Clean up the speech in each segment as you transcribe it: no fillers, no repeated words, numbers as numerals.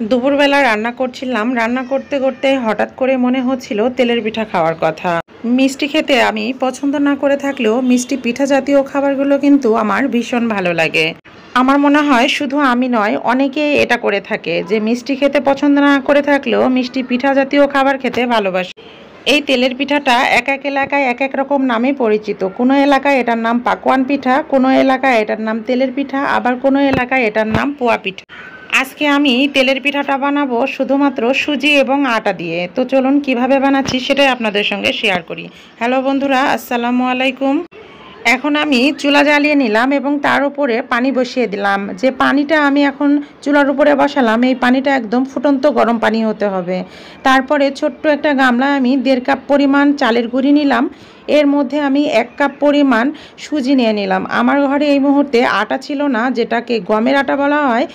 দুপুরবেলা রান্না করছিলাম। রান্না করতে করতে হঠাৎ করে মনে হচ্ছিল তেলের পিঠা খাওয়ার কথা। মিষ্টি খেতে আমি পছন্দ না করে থাকলেও মিষ্টি পিঠা জাতীয় খাবারগুলো কিন্তু আমার ভীষণ ভালো লাগে। আমার মনে হয় শুধু আমি নয়, অনেকেই এটা করে থাকে যে মিষ্টি খেতে পছন্দ না করে থাকলেও মিষ্টি পিঠা জাতীয় খাবার খেতে ভালোবাসে। এই তেলের পিঠাটা এক এক এলাকায় এক এক রকম নামে পরিচিত। কোনো এলাকায় এটার নাম পাকোয়ান পিঠা, কোনো এলাকায় এটার নাম তেলের পিঠা, আবার কোনো এলাকায় এটার নাম পোয়া পিঠা। আজকে আমি তেলের পিঠাটা বানাবো শুধুমাত্র সুজি এবং আটা দিয়ে। তো চলুন কিভাবে বানাচ্ছি সেটাই আপনাদের সঙ্গে শেয়ার করি। হ্যালো বন্ধুরা, আসসালামু আলাইকুম। এখন আমি চুলা জ্বালিয়ে নিলাম এবং তার উপরে পানি বসিয়ে দিলাম। যে পানিটা আমি এখন চুলার উপরে বসালাম, এই পানিটা একদম ফুটন্ত গরম পানি হতে হবে। তারপরে ছোট্ট একটা গামলায় আমি 1.5 কাপ পরিমাণ চালের গুঁড়ি নিলাম। এর মধ্যে আমি 1 কাপ পরিমাণ সুজি নিয়ে নিলাম। আমার ঘরে এই মুহূর্তে আটা ছিল না, যেটাকে গমের আটা বলা হয়,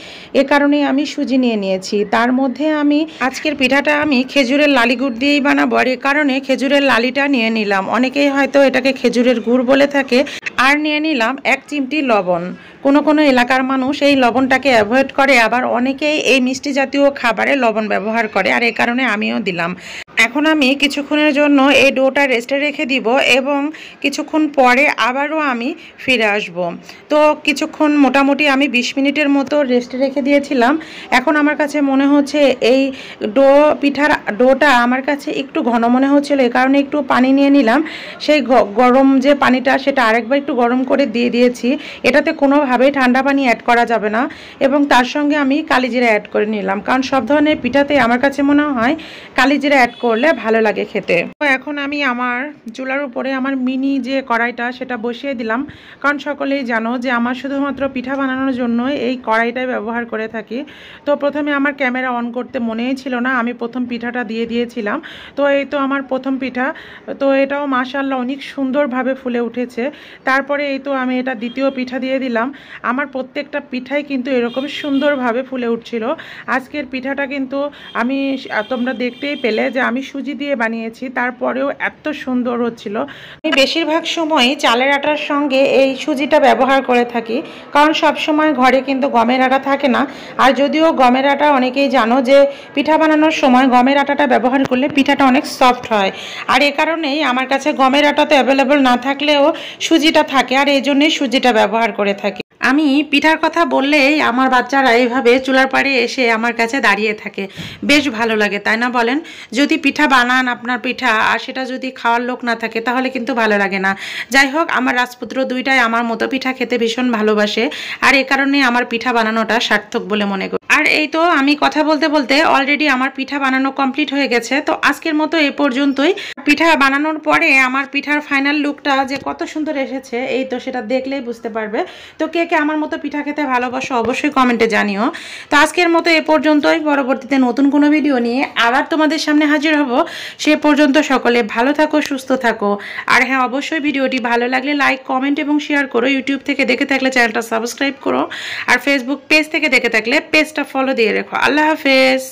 এ কারণে আমি সুজি নিয়ে নিয়েছি। তার মধ্যে আমি আজকের পিঠাটা আমি খেজুরের লালি গুড় দিয়েই বানাবো, আর এ কারণে খেজুরের লালিটা নিয়ে নিলাম। অনেকেই হয়তো এটাকে খেজুরের গুড় বলে থাকে। আর নিয়ে নিলাম 1 চিমটি লবণ। কোনো কোনো এলাকার মানুষ এই লবণটাকে অ্যাভয়েড করে, আবার অনেকেই এই মিষ্টি জাতীয় খাবারে লবণ ব্যবহার করে, আর এ কারণে আমিও দিলাম। এখন আমি কিছুক্ষণের জন্য এই ডোটা রেস্টে রেখে দিব এবং কিছুক্ষণ পরে আবারও আমি ফিরে আসব। তো কিছুক্ষণ মোটামুটি আমি 20 মিনিটের মতো রেস্টে রেখে দিয়েছিলাম। এখন আমার কাছে মনে হচ্ছে এই পিঠার ডোটা আমার কাছে একটু ঘন মনে হচ্ছিল, এই কারণে একটু পানি নিয়ে নিলাম। সেই গরম যে পানিটা সেটা আরেকবার একটু গরম করে দিয়ে দিয়েছি। এটাতে কোনোভাবেই ঠান্ডা পানি অ্যাড করা যাবে না। এবং তার সঙ্গে আমি কালিজিরা অ্যাড করে নিলাম, কারণ সব ধরনের পিঠাতে আমার কাছে মনে হয় কালিজিরা অ্যাড করলে ভালো লাগে খেতে। তো এখন আমি আমার চুলার উপরে আমার মিনি যে কড়াইটা সেটা বসিয়ে দিলাম, কারণ সকলেই জানো যে আমার শুধুমাত্র পিঠা বানানোর জন্য এই কড়াইটাই ব্যবহার করে থাকি। তো প্রথমে আমার ক্যামেরা অন করতে মনেই ছিল না, আমি প্রথম পিঠাটা দিয়ে দিয়েছিলাম। তো এই তো আমার প্রথম পিঠা। তো এটাও মাশাআল্লাহ অনেক সুন্দরভাবে ফুলে উঠেছে। তারপরে এই তো আমি এটা দ্বিতীয় পিঠা দিয়ে দিলাম। আমার প্রত্যেকটা পিঠাই কিন্তু এরকম সুন্দরভাবে ফুলে উঠছিল। আজকের পিঠাটা কিন্তু আমি তোমরা দেখতেই পেলে যে আমি সুজি দিয়ে বানিয়েছি, তারপরেও এত সুন্দর হচ্ছিল। আমি বেশিরভাগ সময় চালের আটার সঙ্গে এই সুজিটা ব্যবহার করে থাকি, কারণ সব সময় ঘরে কিন্তু গমের আটা থাকে না। আর যদিও গমের আটা অনেকেই জানো যে পিঠা বানানোর সময় গমের আটাটা ব্যবহার করলে পিঠাটা অনেক সফট হয়, আর এ কারণেই আমার কাছে গমের আটা তো অ্যাভেলেবল না থাকলেও সুজিটা থাকে, আর এই জন্যই সুজিটা ব্যবহার করে থাকি। আমি পিঠার কথা বললেই আমার বাচ্চারা এইভাবে চুলার পাড়ে এসে আমার কাছে দাঁড়িয়ে থাকে। বেশ ভালো লাগে, তাই না বলেন? যদি পিঠা বানান আপনার পিঠা আর সেটা যদি খাওয়ার লোক না থাকে তাহলে কিন্তু ভালো লাগে না। যাই হোক, আমার রাজপুত্র দুইটাই আমার মতো পিঠা খেতে ভীষণ ভালোবাসে, আর এ কারণে আমার পিঠা বানানোটা সার্থক বলে মনে করি। আর এই তো আমি কথা বলতে বলতে অলরেডি আমার পিঠা বানানো কমপ্লিট হয়ে গেছে। তো আজকের মতো এ পর্যন্তই। পিঠা বানানোর পরে আমার পিঠার ফাইনাল লুকটা যে কত সুন্দর এসেছে এই তো সেটা দেখলেই বুঝতে পারবে। তো কে কে আমার মতো পিঠা খেতে ভালোবাসো অবশ্যই কমেন্টে জানিও। তো আজকের মতো এ পর্যন্তই। পরবর্তীতে নতুন কোনো ভিডিও নিয়ে আবার তোমাদের সামনে হাজির হব। সে পর্যন্ত সকলে ভালো থাকো, সুস্থ থাকো। আর হ্যাঁ, অবশ্যই ভিডিওটি ভালো লাগলে লাইক, কমেন্ট এবং শেয়ার করো। ইউটিউব থেকে দেখে থাকলে চ্যানেলটা সাবস্ক্রাইব করো, আর ফেসবুক পেজ থেকে দেখে থাকলে পেজটা ফলো দিয়ে রেখো। আল্লাহ হাফেজ।